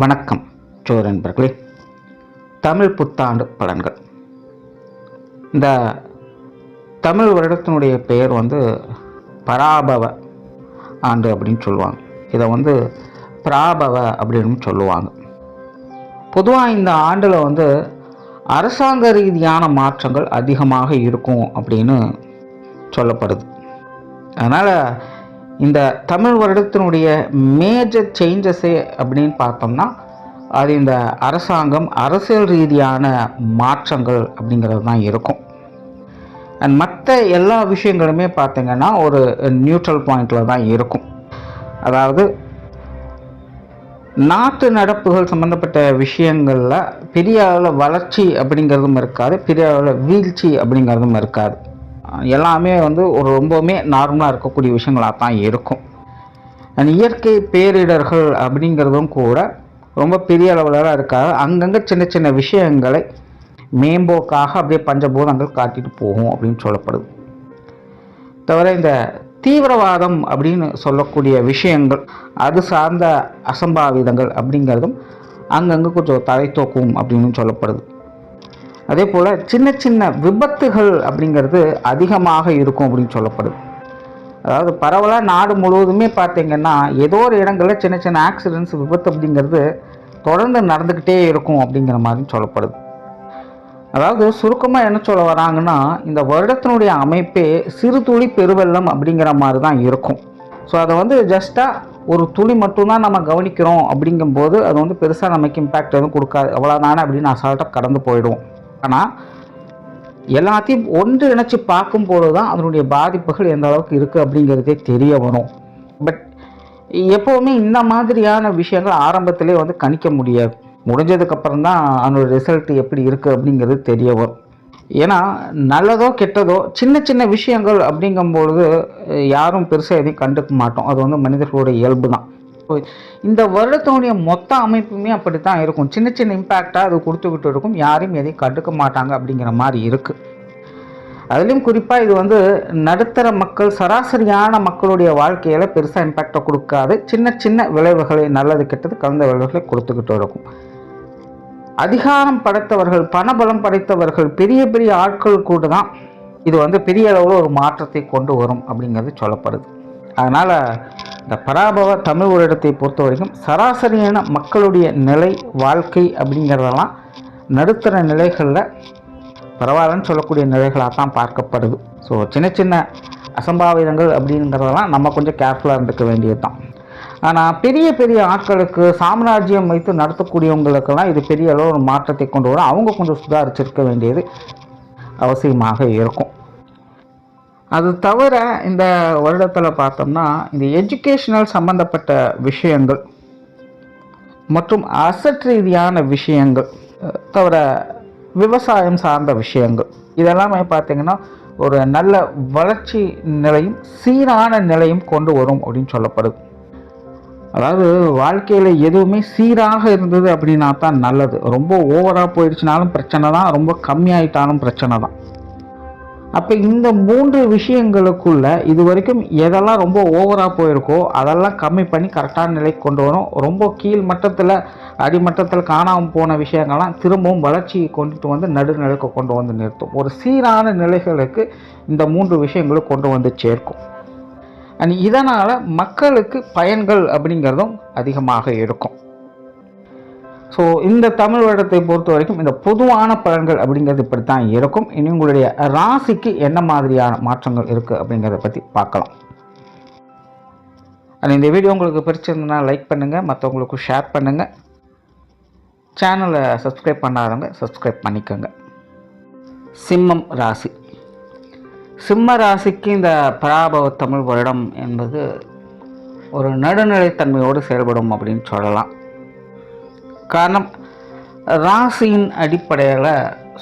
வணக்கம் ஜோர் நண்பர்களே. தமிழ் புத்தாண்டு பலன்கள். இந்த தமிழ் வருடத்தினுடைய பெயர் பராபவ ஆண்டு அப்படின்னு சொல்லுவாங்க. இதை பிராபவ அப்படின்னு சொல்லுவாங்க. பொதுவாக இந்த ஆண்டில் அரசாங்க ரீதியான மாற்றங்கள் அதிகமாக இருக்கும் அப்படின்னு சொல்லப்படுது. அதனால் இந்த தமிழ் வருடத்தினுடைய மேஜர் சேஞ்சஸே அப்படின்னு பார்த்தோம்னா அது இந்த அரசாங்கம் அரசியல் ரீதியான மாற்றங்கள் அப்படிங்கிறது தான் இருக்கும். அண்ட் மற்ற எல்லா விஷயங்களுமே பார்த்திங்கன்னா ஒரு நியூட்ரல் பாயிண்டில் தான் இருக்கும். அதாவது நாட்டு நடப்புகள் சம்மந்தப்பட்ட விஷயங்களில் பெரிய அளவில் வளர்ச்சி அப்படிங்கிறதும் இருக்காது, பெரிய அளவில் வீழ்ச்சி அப்படிங்கிறதும் இருக்காது. எல்லாமே ஒரு ரொம்பவுமே நார்மலாக இருக்கக்கூடிய விஷயங்களாக தான் இருக்கும். அண்ட் இயற்கை பேரிடர்கள் அப்படிங்கிறதும் கூட ரொம்ப பெரிய அளவில் இருக்காது. அங்கங்கே சின்ன சின்ன விஷயங்களை மேம்போக்காக அப்படியே பஞ்சபூதங்கள் காட்டிட்டு போகும் அப்படின்னு சொல்லப்படுது. தவிர இந்த தீவிரவாதம் அப்படின்னு சொல்லக்கூடிய விஷயங்கள், அது சார்ந்த அசம்பாவிதங்கள் அப்படிங்கிறதும் அங்கங்கே கொஞ்சம் தலை தூக்கும் அப்படின்னு சொல்லப்படுது. அதே போல் சின்ன சின்ன விபத்துகள் அப்படிங்கிறது அதிகமாக இருக்கும் அப்படின்னு சொல்லப்படுது. அதாவது பரவலாக நாடு முழுவதுமே பார்த்திங்கன்னா ஏதோ ஒரு இடங்களில் சின்ன சின்ன ஆக்சிடென்ட்ஸ், விபத்து அப்படிங்கிறது தொடர்ந்து நடந்துக்கிட்டே இருக்கும் அப்படிங்கிற மாதிரி சொல்லப்படுது. அதாவது சுருக்கமாக என்ன சொல்ல வராங்கன்னா, இந்த வருடத்தினுடைய அமைப்பே சிறு துளி பெருவெள்ளம் அப்படிங்கிற மாதிரி தான் இருக்கும். ஸோ அதை ஜஸ்ட்டாக ஒரு துளி மட்டும்தான் நம்ம கவனிக்கிறோம் அப்படிங்கும்போது அது பெருசாக நமக்கு இம்பேக்ட் எதுவும் கொடுக்காது, அவ்வளோதானே அப்படின்னு அசால்ட்டாக கடந்து போயிடுவோம். ஆனால் எல்லாத்தையும் ஒன்று இணைச்சி பார்க்கும்போது தான் அதனுடைய பாதிப்புகள் எந்த அளவுக்கு இருக்குது அப்படிங்கிறதே தெரிய வரும். பட் எப்போவுமே இந்த மாதிரியான விஷயங்கள் ஆரம்பத்திலே கணிக்க முடியாது. முடிஞ்சதுக்கப்புறம் தான் அதனுடைய ரிசல்ட் எப்படி இருக்குது அப்படிங்கிறது தெரிய வரும். ஏன்னா நல்லதோ கெட்டதோ சின்ன சின்ன விஷயங்கள் அப்படிங்கும்பொழுது யாரும் பெருசாக எதையும் கண்டுக்க மாட்டோம். அது மனிதர்களுடைய இயல்பு தான். இந்த வருடத்தினுடைய மொத்த அமைப்புமே அப்படி தான் இருக்கும். சின்ன சின்ன இம்பேக்டாக அது கொடுத்துக்கிட்டு இருக்கும், யாரையும் எதையும் கண்டுக்க மாட்டாங்க அப்படிங்கிற மாதிரி இருக்குது. அதுலேயும் குறிப்பாக இது நடுத்தர மக்கள், சராசரியான மக்களுடைய வாழ்க்கையில் பெருசாக இம்பேக்டை கொடுக்காது. சின்ன சின்ன விளைவுகளை, நல்லது கெட்டது கலந்த விளைவுகளை கொடுத்துக்கிட்டு இருக்கும். அதிகாரம் படைத்தவர்கள், பணபலம் படைத்தவர்கள், பெரிய பெரிய ஆட்கள் கூட தான் இது பெரிய அளவில் ஒரு மாற்றத்தை கொண்டு வரும் அப்படிங்கிறது சொல்லப்படுது. அதனால் இந்த பராபவ தமிழ் வருடத்தை பொறுத்த வரைக்கும் சராசரியான மக்களுடைய நிலை, வாழ்க்கை அப்படிங்கிறதெல்லாம் நடுத்தர நிலைகளில் பரவாயில்லன்னு சொல்லக்கூடிய நிலைகளாக தான் பார்க்கப்படுது. ஸோ சின்ன சின்ன அசம்பாவிதங்கள் அப்படிங்கிறதெல்லாம் நம்ம கொஞ்சம் கேர்ஃபுல்லாக இருந்துக்க வேண்டியது தான். ஆனால் பெரிய பெரிய ஆட்களுக்கு, சாம்ராஜ்யம் வைத்து நடத்தக்கூடியவங்களுக்கெல்லாம் இது பெரிய அளவு ஒரு மாற்றத்தை கொண்டு வரும். அவங்க கொஞ்சம் சுதாரிச்சிருக்க வேண்டியது அவசியமாக இருக்கும். அது தவிர இந்த வருடத்தில் பார்த்தோம்னா இந்த எஜுகேஷனல் சம்பந்தப்பட்ட விஷயங்கள் மற்றும் அசட் ரீதியான விஷயங்கள், தவிர விவசாயம் சார்ந்த விஷயங்கள், இதெல்லாமே பார்த்திங்கன்னா ஒரு நல்ல வளர்ச்சி நிலையும் சீரான நிலையும் கொண்டு வரும் அப்படின்னு சொல்லப்படுது. அதாவது வாழ்க்கையில் எதுவுமே சீராக இருந்தது அப்படின்னா தான் நல்லது. ரொம்ப ஓவராக போயிடுச்சுனாலும் பிரச்சனை தான், ரொம்ப கம்மியாயிட்டாலும் பிரச்சனை தான். அப்போ இந்த 3 விஷயங்களுக்குள்ள இது வரைக்கும் எதெல்லாம் ரொம்ப ஓவராக போயிருக்கோ அதெல்லாம் கம்மி பண்ணி கரெக்டான நிலைக்கு கொண்டு வரும். ரொம்ப கீழ் மட்டத்தில், அடிமட்டத்தில் காணாமல் போன விஷயங்கள்லாம் திரும்பவும் வளர்ச்சியை கொண்டுட்டு நடுநிலைக்கு கொண்டு நிறுத்தும். ஒரு சீரான நிலைகளுக்கு இந்த 3 விஷயங்களும் கொண்டு சேர்க்கும். அண்ட் இதனால் மக்களுக்கு பயன்கள் அப்படிங்கிறதும் அதிகமாக இருக்கும். ஸோ இந்த தமிழ் வருடத்தை பொறுத்த வரைக்கும் இந்த பொதுவான பலன்கள் அப்படிங்கிறது இப்படி தான் இருக்கும். இனி உங்களுடைய ராசிக்கு என்ன மாதிரியான மாற்றங்கள் இருக்குது அப்படிங்கிறத பற்றி பார்க்கலாம். இந்த வீடியோ உங்களுக்கு பிடிச்சிருந்ததுன்னா லைக் பண்ணுங்கள், மற்றவங்களுக்கு ஷேர் பண்ணுங்கள். சேனலை சப்ஸ்கிரைப் பண்ணாதவங்க சப்ஸ்கிரைப் பண்ணிக்கோங்க. சிம்மம் ராசி. சிம்ம ராசிக்கு இந்த பராபவ தமிழ் வருடம் என்பது ஒரு நடுநிலைத்தன்மையோடு செயல்படும் அப்படின்னு சொல்லலாம். காரணம், ராசியின் அடிப்படையில்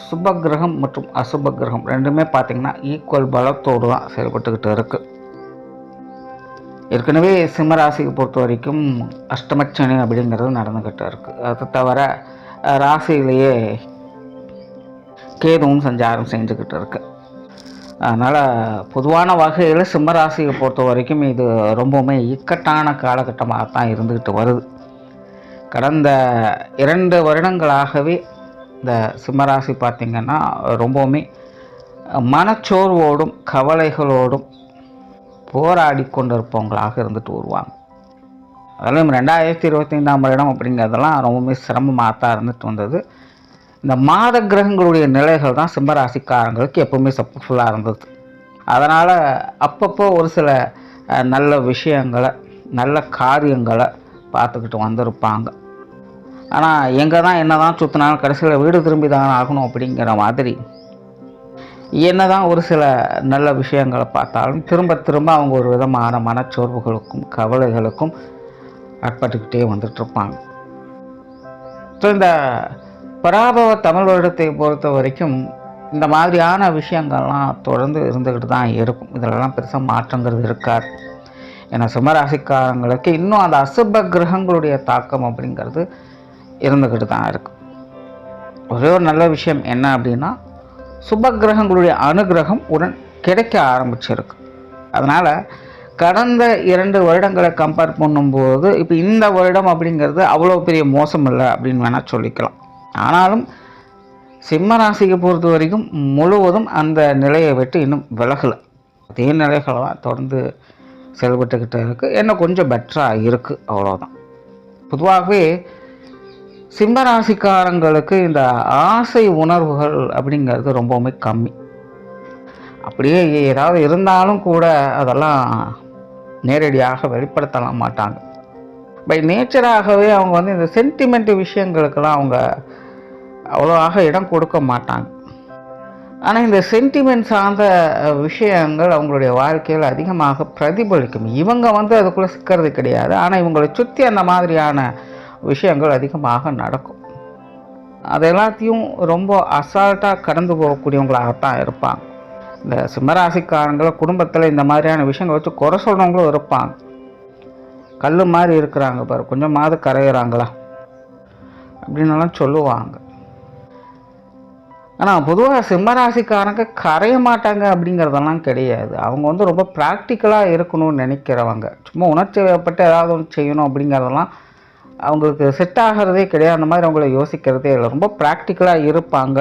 சுபகிரகம் மற்றும் அசுப கிரகம் ரெண்டுமே பார்த்திங்கன்னா ஈக்குவல் பலத்தோடு தான் செயல்பட்டுக்கிட்டு இருக்குது. ஏற்கனவே சிம்ம ராசிக்கு பொறுத்த வரைக்கும் அஷ்டமச்சனி அப்படிங்கிறது நடந்துக்கிட்டு இருக்குது. அது தவிர ராசியிலேயே கேதுவும் சஞ்சாரம் செஞ்சுக்கிட்டு இருக்கு. அதனால் பொதுவான வகையில் சிம்ம ராசியை பொறுத்த வரைக்கும் இது ரொம்பவுமே இக்கட்டான காலகட்டமாக தான் இருந்துக்கிட்டு வருது. கடந்த 2 வருடங்களாகவே இந்த சிம்மராசி பார்த்திங்கன்னா ரொம்பவுமே மனச்சோர்வோடும் கவலைகளோடும் போராடி கொண்டிருப்பவங்களாக இருந்துட்டு வருவாங்க. அதிலும் 2025ஆம் வருடம் அப்படிங்கிறதெல்லாம் ரொம்பவுமே சிரமமாக தான் இருந்துட்டு வந்தது. இந்த மாத கிரகங்களுடைய நிலைகள் தான் சிம்மராசிக்காரங்களுக்கு எப்பவுமே சப்போர்ட்ஃபுல்லாக இருந்தது. அதனால் அப்பப்போ ஒரு சில நல்ல விஷயங்களை நல்ல காரியங்களை பார்த்துக்கிட்டு வந்திருப்பாங்க. ஆனால் எங்கே தான் என்ன தான் சுற்றினாலும் கடைசியில் வீடு திரும்பி தான் ஆகணும் அப்படிங்கிற மாதிரி என்ன தான் ஒரு சில நல்ல விஷயங்களை பார்த்தாலும் திரும்ப திரும்ப அவங்க ஒரு விதமான மனச்சோர்வுகளுக்கும் கவலைகளுக்கும் ஆட்பட்டுக்கிட்டே வந்துட்டுருப்பாங்க. ஸோ இந்த பராபவ தமிழ் வருடத்தை பொறுத்த வரைக்கும் இந்த மாதிரியான விஷயங்கள்லாம் தொடர்ந்து இருந்துக்கிட்டு தான் இருக்கும். இதிலெல்லாம் பெருசாக மாற்றங்கிறது இருக்காது. ஏன்னா சிம்மராசிக்காரங்களுக்கு இன்னும் அந்த அசுப கிரகங்களுடைய தாக்கம் அப்படிங்கிறது இருந்துக்கிட்டு தான் இருக்கும். ஒரே ஒரு நல்ல விஷயம் என்ன அப்படின்னா, சுப கிரகங்களுடைய அனுகிரகம் உடன் கிடைக்க ஆரம்பிச்சிருக்கு. அதனால் கடந்த 2 வருடங்களை கம்பேர் பண்ணும்போது இப்போ இந்த வருடம் அப்படிங்கிறது அவ்வளோ பெரிய மோசம் இல்லை அப்படின்னு வேணால் சொல்லிக்கலாம். ஆனாலும் சிம்ம ராசிக்கு பொறுத்த வரைக்கும் முழுவதும் அந்த நிலையை விட்டு இன்னும் விலகலை. அதே நிலைகள்லாம் தொடர்ந்து செயல்பட்டுக்கிட்டு இருக்குது. என்ன கொஞ்சம் பெட்டராக இருக்குது, அவ்வளோதான். பொதுவாகவே சிம்ம ராசிக்காரங்களுக்கு இந்த ஆசை உணர்வுகள் அப்படிங்கிறது ரொம்பவுமே கம்மி. அப்படியே ஏதாவது இருந்தாலும் கூட அதெல்லாம் நேரடியாக வெளிப்படுத்தலாம் மாட்டாங்க. பை நேச்சராகவே அவங்க வந்து இந்த சென்டிமெண்ட் விஷயங்களுக்கெல்லாம் அவங்க அவ்வளோவாக இடம் கொடுக்க மாட்டாங்க. ஆனால் இந்த சென்டிமெண்ட் சார்ந்த விஷயங்கள் அவங்களுடைய வாழ்க்கையில் அதிகமாக பிரதிபலிக்கும். இவங்க வந்து அதுக்குள்ளே சிக்கிறது கிடையாது, ஆனால் இவங்களை சுற்றி அந்த மாதிரியான விஷயங்கள் அதிகமாக நடக்கும். அது எல்லாத்தையும் ரொம்ப அசால்ட்டாக கடந்து போகக்கூடியவங்களாகத்தான் இருப்பாங்க. இந்த சிம்மராசிக்காரங்களை குடும்பத்தில் இந்த மாதிரியான விஷயங்களை வச்சு குறை சொல்கிறவங்களும் இருப்பாங்க. கல் மாதிரி இருக்கிறாங்க பாரு, கொஞ்சமாவது கரையிறாங்களா அப்படின்னலாம் சொல்லுவாங்க. ஆனால் பொதுவாக சிம்மராசிக்காரங்க கரைய மாட்டாங்க அப்படிங்கிறதெல்லாம் கிடையாது. அவங்க வந்து ரொம்ப ப்ராக்டிக்கலாக இருக்கணும்னு நினைக்கிறவங்க. சும்மா உணர்ச்சி வயப்பட்டு ஏதாவது ஒன்று செய்யணும் அப்படிங்கிறதெல்லாம் அவங்களுக்கு செட் ஆகிறதே கிடையாது. அந்த மாதிரி அவங்கள யோசிக்கிறதே இல்லை. ரொம்ப ப்ராக்டிக்கலாக இருப்பாங்க.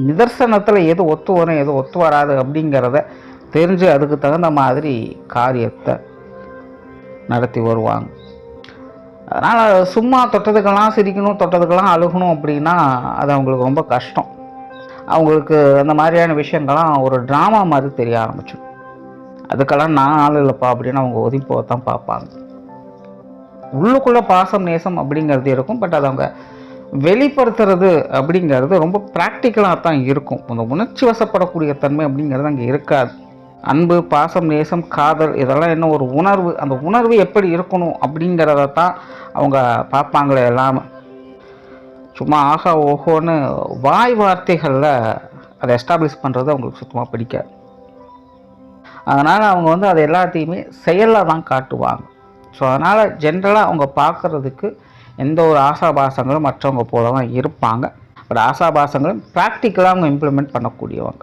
நிதர்சனத்தில் எது ஒத்து வரும் எது ஒத்து வராது அப்படிங்கிறத தெரிஞ்சு அதுக்கு தகுந்த மாதிரி காரியத்தை நடத்தி வருவாங்க. அதனால் சும்மா தொட்டதுக்கெல்லாம் சிரிக்கணும், தொட்டதுக்கெல்லாம் அழுகணும் அப்படின்னா அது அவங்களுக்கு ரொம்ப கஷ்டம். அவங்களுக்கு அந்த மாதிரியான விஷயங்கள்லாம் ஒரு ட்ராமா மாதிரி தெரிய ஆரம்பிச்சிடும். அதுக்கெல்லாம் நான் ஆள் இல்லைப்பா அப்படின்னு அவங்க ஒதுங்கி தான் பார்ப்பாங்க. உள்ளுக்குள்ளே பாசம் நேசம் அப்படிங்கிறது இருக்கும். பட் அதை அவங்க வெளிப்படுத்துறது அப்படிங்கிறது ரொம்ப ப்ராக்டிக்கலாக தான் இருக்கும். அந்த உணர்ச்சி வசப்படக்கூடிய தன்மை அப்படிங்கிறது அங்கே இருக்காது. அன்பு, பாசம், நேசம், காதல் இதெல்லாம் என்ன ஒரு உணர்வு, அந்த உணர்வு எப்படி இருக்கணும் அப்படிங்கிறத தான் அவங்க பார்ப்பாங்களே எல்லாமே. சும்மா ஆகா ஓஹோன்னு வாய் வார்த்தைகளில் அதை எஸ்டாப்ளிஷ் பண்ணுறது அவங்களுக்கு சுத்தமாக பிடிக்காது. அதனால் அவங்க வந்து அதை எல்லாத்தையுமே செயலில் தான் காட்டுவாங்க. ஸோ அதனால் ஜென்ரலாக அவங்க பார்க்குறதுக்கு எந்த ஒரு ஆசாபாசங்களும் மற்றவங்க போல தான் இருப்பாங்க. பட் ஆசாபாசங்களும் ப்ராக்டிக்கலாக அவங்க இம்ப்ளிமெண்ட் பண்ணக்கூடியவங்க.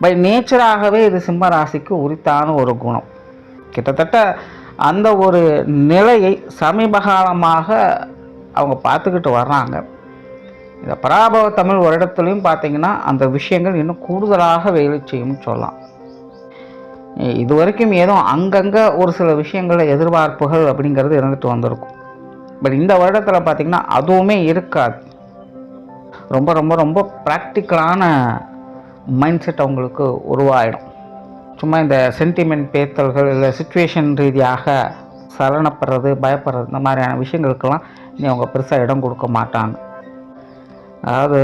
பை நேச்சராகவே இது சிம்ம ராசிக்கு உரித்தான ஒரு குணம். கிட்டத்தட்ட அந்த ஒரு நிலையை சமீப காலமாக அவங்க பார்த்துக்கிட்டு வர்றாங்க. இந்த பராபவ தமிழ் வருடத்துலையும் பார்த்திங்கன்னா அந்த விஷயங்கள் இன்னும் கூடுதலாக வேலை செய்யும்னு சொல்லலாம். இது வரைக்கும் ஏதோ அங்கங்கே ஒரு சில விஷயங்கள் எதிர்பார்ப்புகள் அப்படிங்கிறது இருந்துட்டு வந்திருக்கும். பட் இந்த வருடத்தில் பார்த்திங்கன்னா அதுவுமே இருக்காது. ரொம்ப ரொம்ப ரொம்ப ப்ராக்டிக்கலான மைண்ட் செட் அவங்களுக்கு உருவாயிடும். சும்மா இந்த சென்டிமெண்ட் பேத்தல்கள் இல்லை சுச்சுவேஷன் ரீதியாக சலனப்படுறது, பயப்படுறது, இந்த மாதிரியான விஷயங்களுக்கெல்லாம் இனி அவங்க பெருசாக இடம் கொடுக்க மாட்டாங்க. அதாவது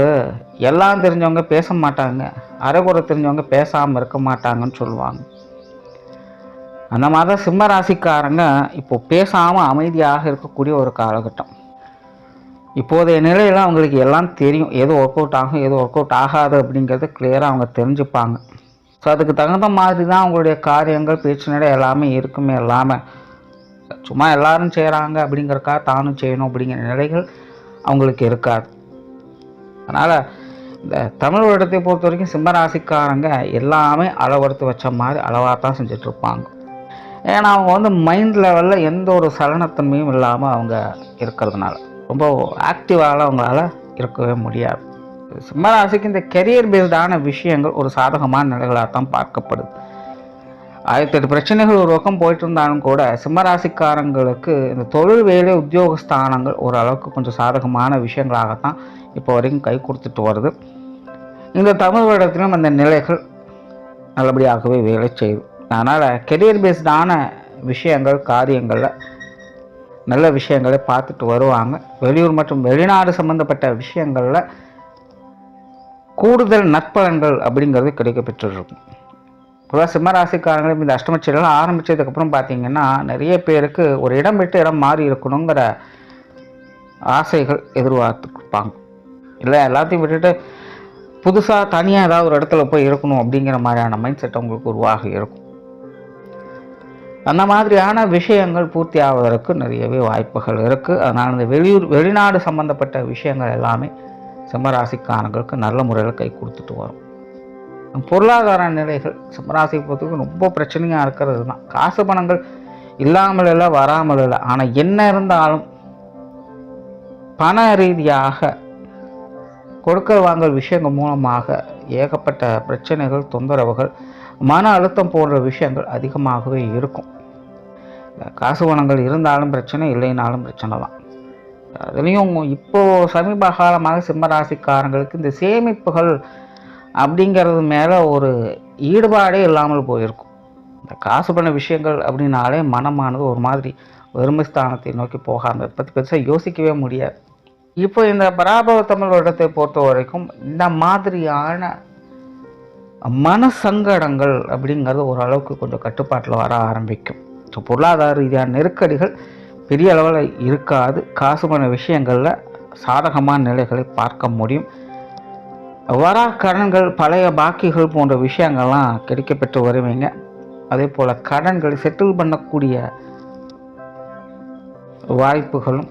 எல்லாம் தெரிஞ்சவங்க பேச மாட்டாங்க, அரைகுறை தெரிஞ்சவங்க பேசாமல் இருக்க மாட்டாங்கன்னு சொல்லுவாங்க. அந்த மாதிரி தான் சிம்ம ராசிக்காரங்க இப்போது பேசாமல் அமைதியாக இருக்கக்கூடிய ஒரு காலகட்டம். இப்போதைய நிலையில் அவங்களுக்கு எல்லாம் தெரியும், எது ஒர்க் அவுட் ஆகும் எது ஒர்க் அவுட் ஆகாது அப்படிங்கிறது கிளியராக அவங்க தெரிஞ்சுப்பாங்க. ஸோ அதுக்கு தகுந்த மாதிரி தான் அவங்களுடைய காரியங்கள், பேச்சு நடை எல்லாமே இருக்குமே. எல்லாமே சும்மா எல்லாரும் செய்கிறாங்க அப்படிங்கிறக்காக தானும் செய்யணும் அப்படிங்கிற நிலைகள் அவங்களுக்கு இருக்காது. அதனால் இந்த தமிழ் வருடத்தை பொறுத்த வரைக்கும் சிம்ம ராசிக்காரங்க எல்லாமே அளவெடுத்து வச்ச மாதிரி அளவாக தான் செஞ்சிட்ருப்பாங்க. ஏன்னா அவங்க வந்து மைண்ட் லெவலில் எந்த ஒரு சலனத்தன்மையும் இல்லாமல் அவங்க இருக்கிறதுனால ரொம்ப ஆக்டிவாக உங்களால் இருக்கவே முடியாது. சிம்மராசிக்கு இந்த கெரியர் பேஸ்டான விஷயங்கள் ஒரு சாதகமான நிலைகளாக தான் பார்க்கப்படுது. 1008 பிரச்சனைகள் ஒரு பக்கம் போயிட்டு இருந்தாலும் கூட சிம்மராசிக்காரங்களுக்கு இந்த தொழில் வேலை உத்தியோக ஸ்தானங்கள் ஓரளவுக்கு கொஞ்சம் சாதகமான விஷயங்களாகத்தான் இப்போ வரைக்கும் கை கொடுத்துட்டு வருது. இந்த தமிழ் வருடத்திலும் அந்த நிலைகள் நல்லபடியாகவே வேலை செய்யுது. அதனால் கெரியர் பேஸ்டான விஷயங்கள் காரியங்களில் நல்ல விஷயங்களை பார்த்துட்டு வருவாங்க. வெளியூர் மற்றும் வெளிநாடு சம்பந்தப்பட்ட விஷயங்களில் கூடுதல் நற்பலன்கள் அப்படிங்கிறது கிடைக்க பெற்றுருக்கும். பொதுவாக சிம்மராசிக்காரங்களும் இந்த அஷ்டமச்செயல்கள் ஆரம்பித்ததுக்கப்புறம் பார்த்திங்கன்னா நிறைய பேருக்கு ஒரு இடம் விட்டு இடம் மாறி இருக்கணுங்கிற ஆசைகள் எதிர்பார்த்துருப்பாங்க. இல்லை எல்லாத்தையும் விட்டுட்டு புதுசாக தனியாக ஏதாவது ஒரு இடத்துல போய் இருக்கணும் அப்படிங்கிற மாதிரியான மைண்ட் செட் உங்களுக்கு உருவாகி இருக்கும். அந்த மாதிரியான விஷயங்கள் பூர்த்தி ஆவதற்கு நிறையவே வாய்ப்புகள் இருக்குது. அதனால் இந்த வெளிநாடு சம்மந்தப்பட்ட விஷயங்கள் எல்லாமே சிம்மராசிக்காரங்களுக்கு நல்ல முறையில் கை கொடுத்துட்டு வரும். பொருளாதார நிலைகள் சிம்மராசியை பொறுத்தவரைக்கும் ரொம்ப பிரச்சனையாக இருக்கிறது தான். காசு பணங்கள் இல்லாமல் இல்லை, வராமல் இல்லை. ஆனால் என்ன இருந்தாலும் பண ரீதியாக கொடுக்கல் வாங்கல் விஷயங்கள் மூலமாக ஏகப்பட்ட பிரச்சனைகள், தொந்தரவுகள், மன அழுத்தம் போன்ற விஷயங்கள் அதிகமாகவே இருக்கும். காசு பணங்கள் இருந்தாலும் பிரச்சனை, இல்லைனாலும் பிரச்சனை தான். அதுலேயும் இப்போது சமீப காலமாக சிம்மராசிக்காரங்களுக்கு இந்த சேமிப்புகள் அப்படிங்கிறது மேலே ஒரு ஈடுபாடே இல்லாமல் போயிருக்கும். இந்த காசு பண்ண விஷயங்கள் அப்படின்னாலே மனமானது ஒரு மாதிரி வறுமை ஸ்தானத்தை நோக்கி போகாமல் பற்றி பெருசாக யோசிக்கவே முடியாது. இப்போ இந்த பராபவ தமிழ் வருடத்தை பொறுத்த வரைக்கும் இந்த மாதிரியான மன சங்கடங்கள் அப்படிங்கிறது ஓரளவுக்கு கொஞ்சம் கட்டுப்பாட்டில் வர ஆரம்பிக்கும். ஸோ பொருளாதார ரீதியான நெருக்கடிகள் பெரிய அளவில் இருக்காது. காசு பண்ண விஷயங்களில் சாதகமான நிலைகளை பார்க்க முடியும். வரா கடன்கள், பழைய பாக்கிகள் போன்ற விஷயங்கள்லாம் கிடைக்கப்பெற்று வருவீங்க. அதே போல் கடன்களை செட்டில் பண்ணக்கூடிய வாய்ப்புகளும்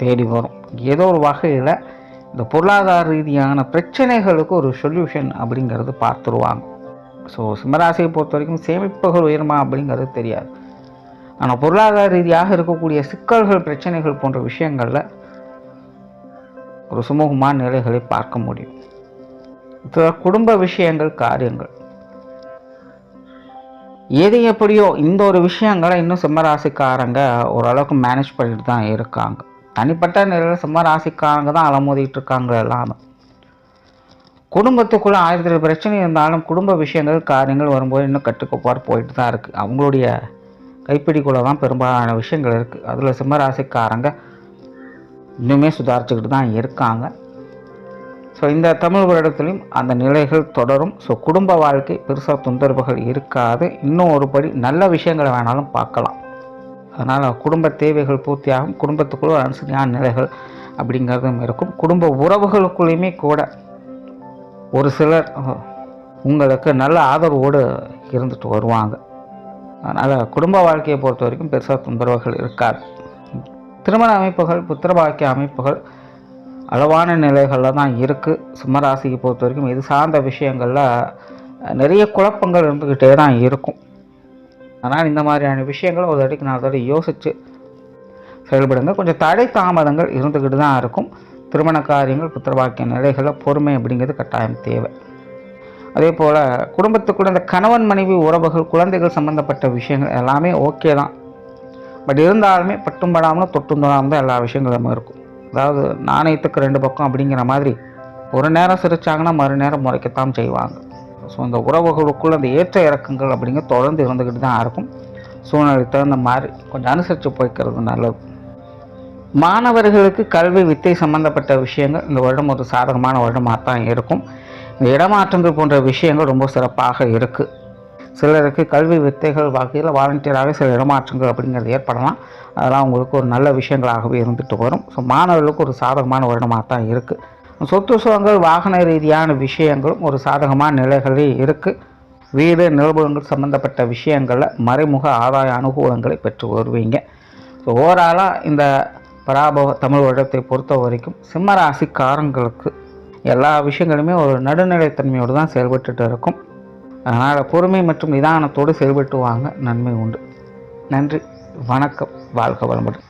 தேடி வரும். ஏதோ ஒரு வகையில் இந்த பொருளாதார ரீதியான பிரச்சனைகளுக்கு ஒரு சொல்யூஷன் அப்படிங்கிறது பார்த்துருவாங்க. ஸோ சிம்மராசியை பொறுத்த வரைக்கும் சேமிப்புகள் உயருமா அப்படிங்கிறது தெரியாது. ஆனால் பொருளாதார ரீதியாக இருக்கக்கூடிய சிக்கல்கள், பிரச்சனைகள் போன்ற விஷயங்களில் ஒரு சுமூகமான நிலைகளை பார்க்க முடியும். குடும்ப விஷயங்கள், காரியங்கள் எது எப்படியோ இந்த ஒரு விஷயங்களை இன்னும் சிம்மராசிக்காரங்க ஓரளவுக்கு மேனேஜ் பண்ணிட்டு தான் இருக்காங்க. தனிப்பட்ட நிலையில் சிம்மராசிக்காரங்க தான் அலமோதிட்டு இருக்காங்க. எல்லாமே குடும்பத்துக்குள்ளே 1000 பிரச்சனை இருந்தாலும் குடும்ப விஷயங்கள், காரியங்கள் வரும்போது இன்னும் கட்டுக்கோப்பாடு போயிட்டு தான் இருக்குது. அவங்களுடைய கைப்பிடிக்குள்ளே தான் பெரும்பாலான விஷயங்கள் இருக்குது. அதில் சிம்மராசிக்காரங்க இன்னுமே சுதாரிச்சுக்கிட்டு தான் இருக்காங்க. ஸோ இந்த தமிழ் வருடத்துலையும் அந்த நிலைகள் தொடரும். ஸோ குடும்ப வாழ்க்கை பெருசாக தொந்தரவுகள் இருக்காது. இன்னும் ஒரு படி நல்ல விஷயங்களை வேணாலும் பார்க்கலாம். அதனால் குடும்ப தேவைகள் பூர்த்தியாகும். குடும்பத்துக்குள்ள அனுசரியான நிலைகள் அப்படிங்கிறதும் இருக்கும். குடும்ப உறவுகளுக்குள்ளேயுமே கூட ஒரு சிலர் உங்களுக்கு நல்ல ஆதரவோடு இருந்துட்டு வருவாங்க. அதனால் குடும்ப வாழ்க்கையை பொறுத்த வரைக்கும் பெருசாக தொந்தரவுகள் இருக்காது. திருமண அமைப்புகள், புத்திரபாக்கிய அமைப்புகள் அளவான நிலைகளில் தான் இருக்குது. சிம்மராசியை பொறுத்த வரைக்கும் இது சார்ந்த விஷயங்களில் நிறைய குழப்பங்கள் இருந்துக்கிட்டே தான் இருக்கும். அதனால் இந்த மாதிரியான விஷயங்களை ஒரு தடவைக்கு 4 தடவை யோசித்து செயல்படுங்க. கொஞ்சம் தடை தாமதங்கள் இருந்துக்கிட்டு தான் இருக்கும். திருமண காரியங்கள், புத்திரபாக்கிய நிலைகளில் பொறுமை அப்படிங்கிறது கட்டாயம் தேவை. அதே போல் குடும்பத்துக்குள்ள இந்த கணவன் மனைவி உறவுகள், குழந்தைகள் சம்மந்தப்பட்ட விஷயங்கள் எல்லாமே ஓகே தான். பட் இருந்தாலுமே பட்டும் படாமலும் தொட்டும் தொடாமல் தான் எல்லா விஷயங்களும் இருக்கும். அதாவது நாணயத்துக்கு 2 பக்கம் அப்படிங்கிற மாதிரி ஒரு நேரம் சிரிச்சாங்கன்னா மறுநேரம் முறைக்கத்தான் செய்வாங்க. ஸோ இந்த உறவுகளுக்குள்ள அந்த ஏற்ற இறக்கங்கள் அப்படிங்கிற தொடர்ந்து இருந்துக்கிட்டு தான் இருக்கும். சூழ்நிலை தகுந்த மாதிரி கொஞ்சம் அனுசரித்து போய்க்கிறது நல்லது. மாணவர்களுக்கு கல்வி, வித்தை சம்பந்தப்பட்ட விஷயங்கள் இந்த வருடம் ஒரு சாதகமான வருடமாக தான் இருக்கும். இந்த இடமாற்றங்கள் போன்ற விஷயங்கள் ரொம்ப சிறப்பாக இருக்குது. சிலருக்கு கல்வி வித்தைகள் வகையில் வாலண்டியராகவே சில இடமாற்றங்கள் அப்படிங்கிறது ஏற்படலாம். அதெல்லாம் உங்களுக்கு ஒரு நல்ல விஷயங்களாகவே இருந்துட்டு வரும். ஸோ மாணவர்களுக்கு ஒரு சாதகமான வருடமாக தான் இருக்குது. சொத்து சுகங்கள், வாகன ரீதியான விஷயங்களும் ஒரு சாதகமான நிலைகளே இருக்குது. வீடு, நிலபுலங்கள் சம்பந்தப்பட்ட விஷயங்களில் மறைமுக ஆதாய அனுகூலங்களை பெற்று வருவீங்க. ஸோ ஓவராலாக இந்த பராபவ தமிழ் வருடத்தை பொறுத்த வரைக்கும் சிம்மராசிக்காரங்களுக்கு எல்லா விஷயங்களுமே ஒரு நடுநிலைத்தன்மையோடு தான் செயல்பட்டு இருக்கும். அதனால் பொறுமை மற்றும் நிதானத்தோடு செயல்பட்டு வாங்க, நன்மை உண்டு. நன்றி, வணக்கம், வாழ்க வளமுடன்.